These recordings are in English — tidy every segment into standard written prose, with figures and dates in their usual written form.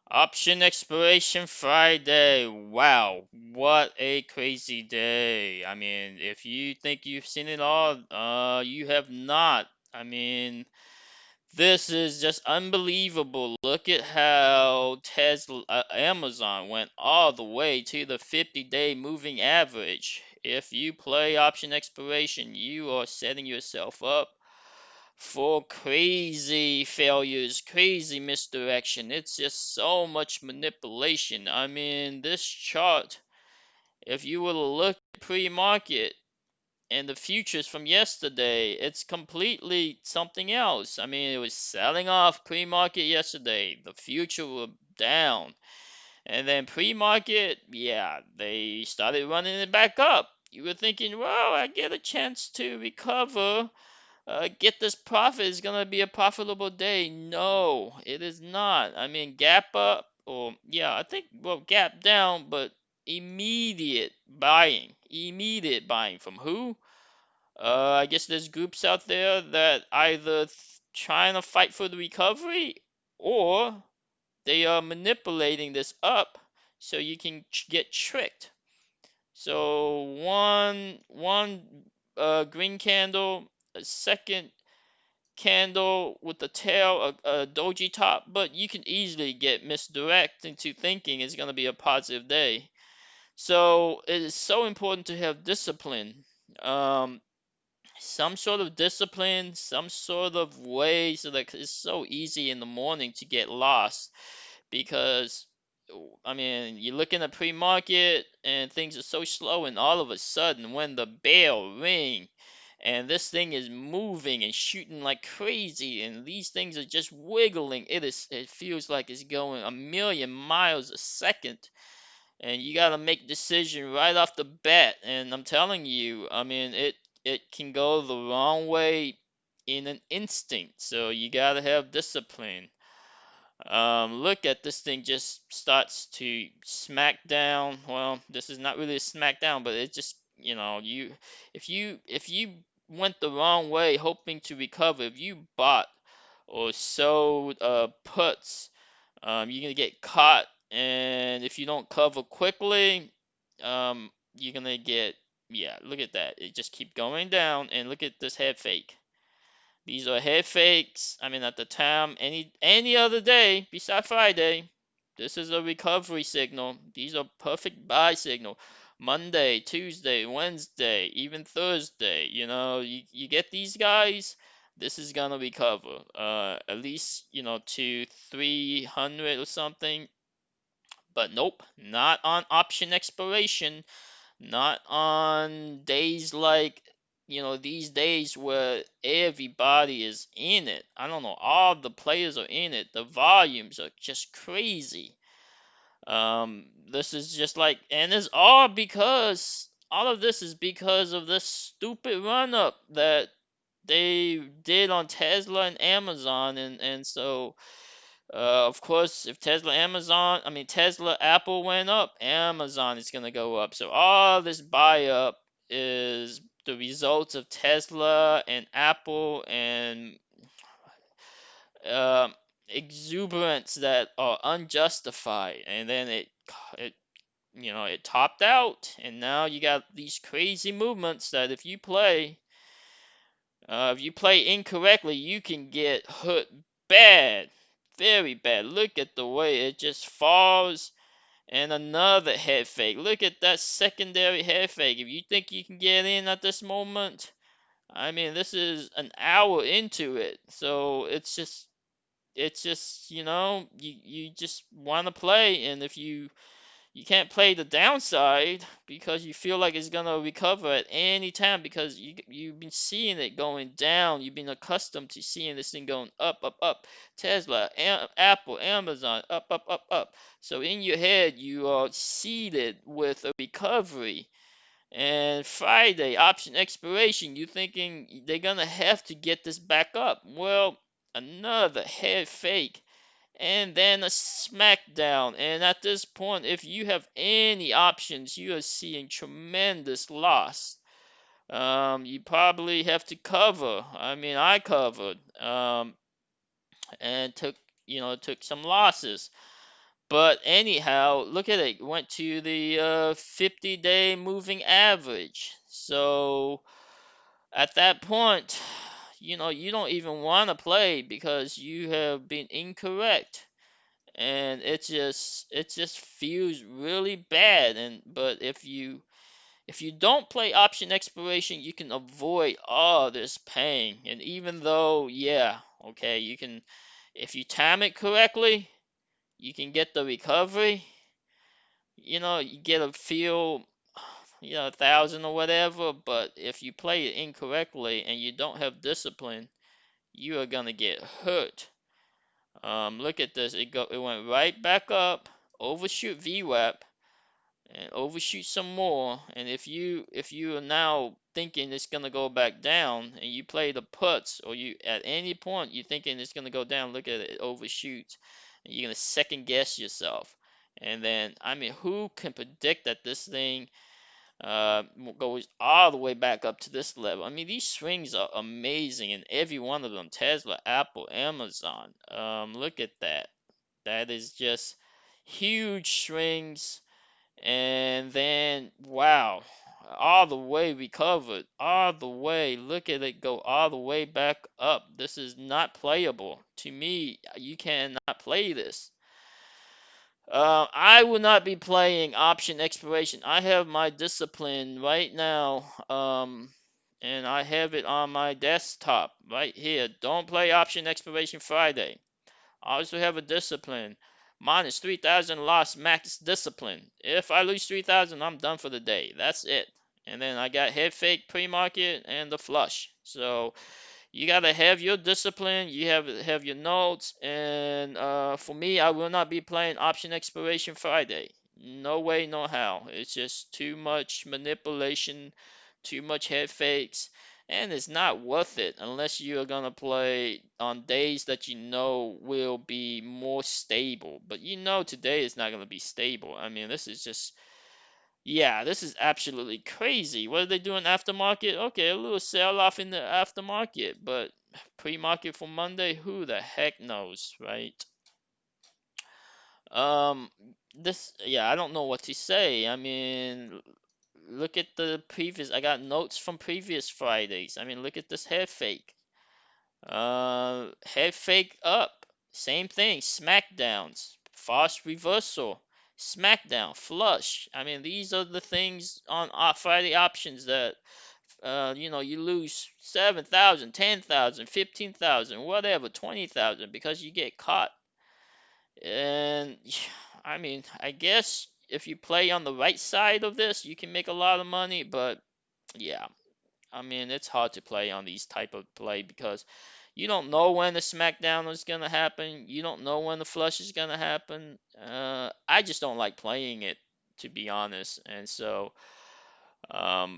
Option expiration Friday. Wow, what a crazy day. I mean, if you think you've seen it all, you have not. I mean, this is just unbelievable. Look at how Amazon went all the way to the 50-day moving average. If you play option expiration, you are setting yourself up for crazy failures, crazy misdirection. It's just so much manipulation. I mean, this chart, if you were to look at pre-market and the futures from yesterday, it's completely something else. I mean, it was selling off pre-market yesterday. The future were down. And then pre-market, yeah, they started running it back up. You were thinking, well, I get a chance to recover, get this profit. Is gonna be a profitable day. No, it is not. I mean, gap up, or yeah, I think, well, gap down, but immediate buying from who? I guess there's groups out there that either trying to fight for the recovery, or they are manipulating this up so you can get tricked. So one green candle, a second candle with the tail, a doji top, but you can easily get misdirected into thinking it's going to be a positive day. So it is so important to have discipline. Um, some sort of discipline, some sort of way, so that it's so easy in the morning to get lost because I mean, you look in the pre-market and things are so slow, and all of a sudden, when the bell ring and this thing is moving and shooting like crazy, and these things are just wiggling, it feels like it's going a million miles a second, and you got to make decision right off the bat. And I'm telling you, I mean, it can go the wrong way in an instant. So you got to have discipline. Look at this thing just starts to smack down. Well, this is not really a smack down, but it just, if you went the wrong way hoping to recover, if you bought or sold puts, you're gonna get caught, and if you don't cover quickly, you're gonna get, yeah, look at that. It just keep going down, and look at this head fake. These are head fakes. I mean, at the time, any other day besides Friday, this is a recovery signal. These are perfect buy signal. Monday, Tuesday, Wednesday, even Thursday. You get these guys. This is gonna recover. At least to 300 or something. But nope, not on option expiration. Not on days like, these days where everybody is in it. I don't know, all the players are in it. The volumes are just crazy. This is just like, and it's all of this is because of this stupid run up that they did on Tesla and Amazon, and so of course, if Tesla, Apple went up, Amazon is gonna go up. So all this buy up is the result of Tesla and Apple and uh, exuberance that are unjustified. And then it topped out, and now you got these crazy movements that if you play incorrectly, you can get hurt bad, very bad. Look at the way it just falls, and another head fake. Look at that secondary head fake. If you think you can get in at this moment, I mean, this is an hour into it, so it's just you just want to play, and if you can't play the downside because you feel like it's gonna recover at any time because you've been seeing it going down. You've been accustomed to seeing this thing going up, up, up. Tesla, Apple, Amazon, up, up, up, up. So in your head, you are seeded with a recovery. And Friday, option expiration, you thinking they're gonna have to get this back up. Well, another head fake and then a smackdown. And at this point, if you have any options, you are seeing tremendous loss. You probably have to cover. I mean, I covered and took some losses. But anyhow, look at it. Went to the 50-day moving average. So at that point, you don't even want to play because you have been incorrect. And it just feels really bad. And but if you don't play option expiration, you can avoid all this pain. And even though, yeah, okay, you can, if you time it correctly, you can get the recovery. You get a feel, 1,000 or whatever. But if you play it incorrectly and you don't have discipline, you are gonna get hurt. Look at this. It went right back up, overshoot VWAP, and overshoot some more. And if you are now thinking it's gonna go back down, and you play the puts, or you at any point you thinking it's gonna go down, look at it, it overshoots, and you're gonna second guess yourself. And then, I mean, who can predict that this thing goes all the way back up to this level? I mean, these swings are amazing, and every one of them, Tesla, Apple, Amazon. Look at that. That is just huge swings. And then, wow, all the way recovered, all the way. Look at it go all the way back up. This is not playable. To me, you cannot play this. I will not be playing option expiration. I have my discipline right now, and I have it on my desktop right here. Don't play option expiration Friday. I also have a discipline. Minus 3,000 loss max discipline. If I lose 3,000, I'm done for the day. That's it. And then I got head fake pre-market and the flush. So you gotta have your discipline. You have your notes. And for me, I will not be playing option expiration Friday. No way, no how. It's just too much manipulation, too much head fakes, and it's not worth it unless you are gonna play on days that you know will be more stable. But today is not gonna be stable. I mean, this is just, yeah, this is absolutely crazy. What are they doing aftermarket? Okay, a little sell off in the aftermarket, but pre-market for Monday, who the heck knows, right? Um, yeah, I don't know what to say. I mean, look at the previous. I got notes from previous Fridays. I mean, look at this head fake. Head fake up. Same thing. Smackdowns. Fast reversal. Smackdown. Flush. I mean, these are the things on Friday options that you lose 7,000, 10,000, 15,000, whatever, 20,000 because you get caught. And I mean, I guess if you play on the right side of this, you can make a lot of money. But yeah, I mean, it's hard to play on these type of play because you don't know when the smackdown is gonna happen. You don't know when the flush is gonna happen. I just don't like playing it, to be honest. And so,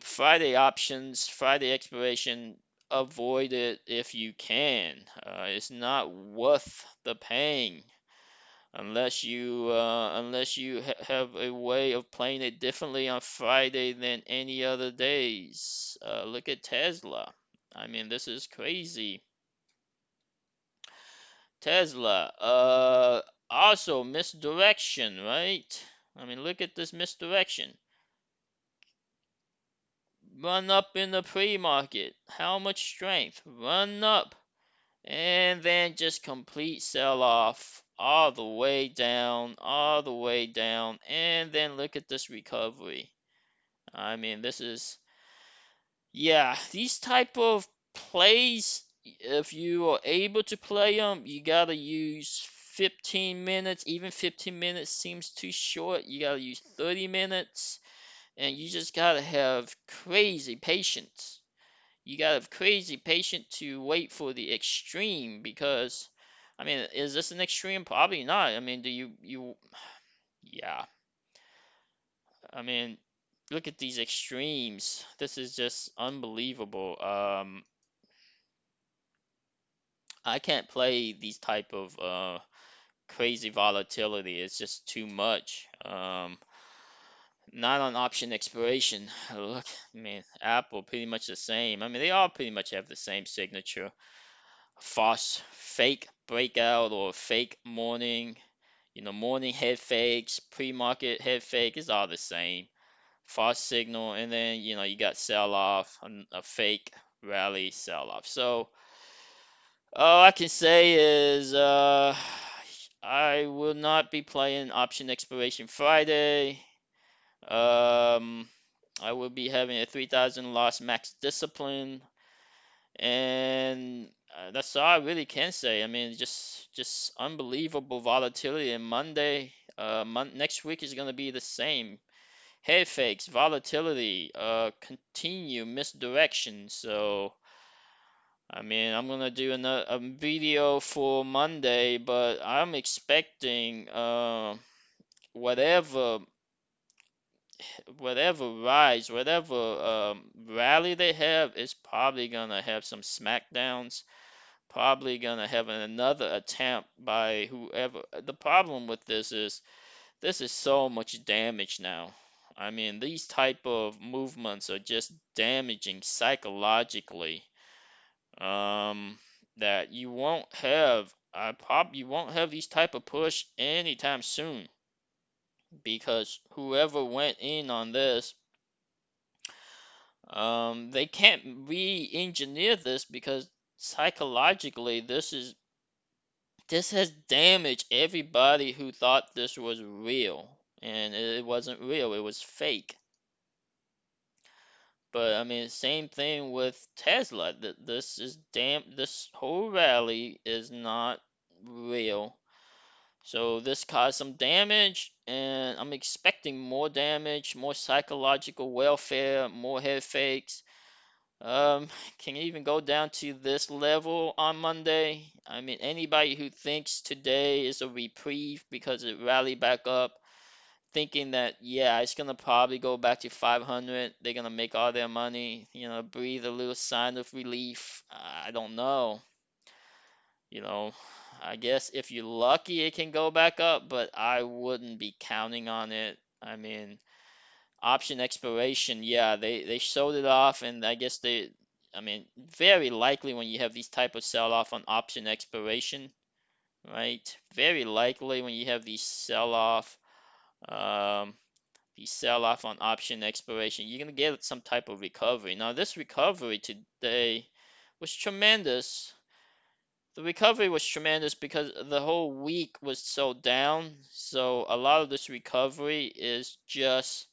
Friday options, Friday expiration, avoid it if you can. It's not worth the pain unless you have a way of playing it differently on Friday than any other days. Look at Tesla. I mean, this is crazy. Tesla. Also misdirection, right? I mean, look at this misdirection. Run up in the pre-market. How much strength? Run up. And then just complete sell off all the way down, all the way down. And then look at this recovery. I mean, this is, yeah, these type of plays, if you are able to play them, you gotta use 15 minutes. Even 15 minutes seems too short. You gotta use 30 minutes, and you just gotta have crazy patience. You gotta have crazy patience to wait for the extreme because, I mean, is this an extreme? Probably not. I mean, do yeah. I mean, look at these extremes. This is just unbelievable. I can't play these type of crazy volatility. It's just too much. Not on option expiration. Look, I mean, Apple pretty much the same. I mean, they all pretty much have the same signature. False, fake breakout or fake morning. Morning head fakes, pre-market head fake is all the same. False signal, and then you got sell off, a fake rally sell off. So all I can say is I will not be playing option expiration Friday. I will be having a 3,000 loss max discipline, and that's all I really can say. I mean, just unbelievable volatility. And Monday, next week is gonna be the same. Head fakes, volatility, continue misdirection. So I mean, I'm gonna do a video for Monday, but I'm expecting whatever whatever rise, whatever rally they have is probably gonna have some smackdowns. Probably gonna have another attempt by whoever. The problem with this is so much damage now. I mean, these type of movements are just damaging psychologically. Um, that you won't have. You won't have these type of push anytime soon because whoever went in on this, they can't re-engineer this because psychologically this has damaged everybody who thought this was real, and it wasn't real, it was fake. But I mean, same thing with Tesla. This whole rally is not real. So this caused some damage, and I'm expecting more damage, more psychological welfare, more head fakes. Can you even go down to this level on Monday? I mean, anybody who thinks today is a reprieve because it rallied back up, thinking that, yeah, it's gonna probably go back to 500, they're gonna make all their money, breathe a little sign of relief. I don't know. You know, I guess if you're lucky, it can go back up, but I wouldn't be counting on it. I mean, option expiration, yeah, they showed it off, and I mean, very likely when you have these type of sell off on option expiration, right? Very likely when you have um, these sell off on option expiration, you're gonna get some type of recovery. Now, this recovery today was tremendous. The recovery was tremendous because the whole week was so down. So a lot of this recovery is just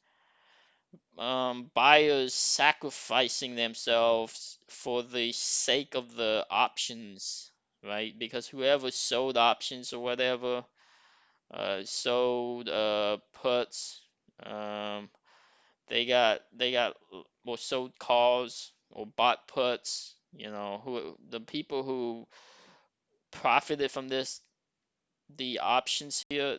buyers sacrificing themselves for the sake of the options, right? Because whoever sold options or whatever, sold puts, um, they got or sold calls or bought puts. Who the people who profited from this, the options here,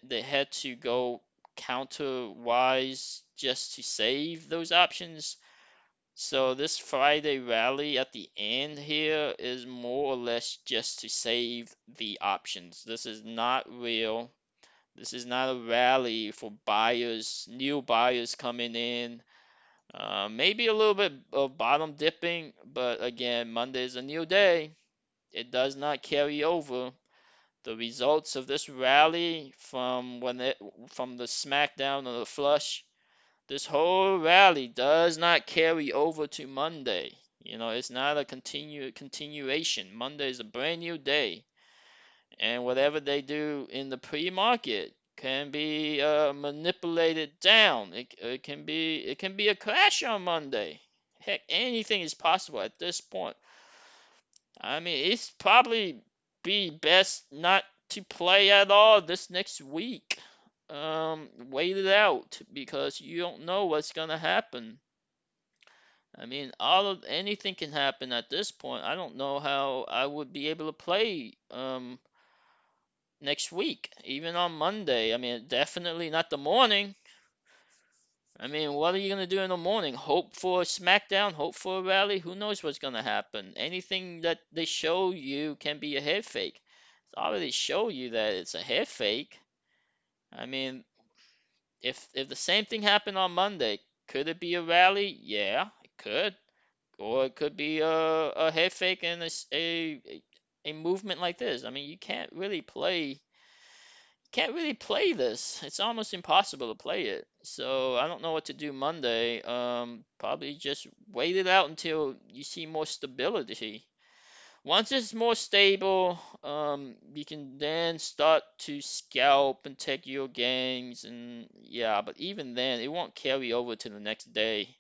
they had to go counter-wise just to save those options. So this Friday rally at the end here is more or less just to save the options. This is not real. This is not a rally for buyers, new buyers coming in. Maybe a little bit of bottom dipping, but again, Monday is a new day. It does not carry over. The results of this rally from the smackdown or the flush, this whole rally does not carry over to Monday. It's not a continuation. Monday is a brand new day, and whatever they do in the pre-market can be manipulated down. It can be a crash on Monday. Heck, anything is possible at this point. I mean, it's probably be best not to play at all this next week. Wait it out because you don't know what's gonna happen. I mean, anything can happen at this point. I don't know how I would be able to play next week, even on Monday. I mean, definitely not the morning. I mean, what are you gonna do in the morning? Hope for a SmackDown? Hope for a rally? Who knows what's gonna happen? Anything that they show you can be a head fake. It's already show you that it's a head fake. I mean, if the same thing happened on Monday, could it be a rally? Yeah, it could. Or it could be a head fake and a movement like this. I mean, you can't really play. can't really play this. It's almost impossible to play it. So I don't know what to do Monday. Probably just wait it out until you see more stability. Once it's more stable, you can then start to scalp and take your gains, and yeah, but even then, it won't carry over to the next day.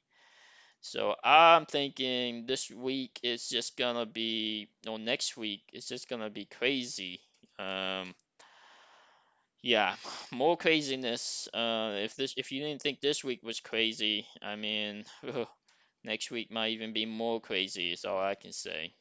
So I'm thinking this week is just gonna be, or next week, it's just gonna be crazy. Um, yeah, more craziness. If you didn't think this week was crazy, I mean, next week might even be more crazy, is all I can say.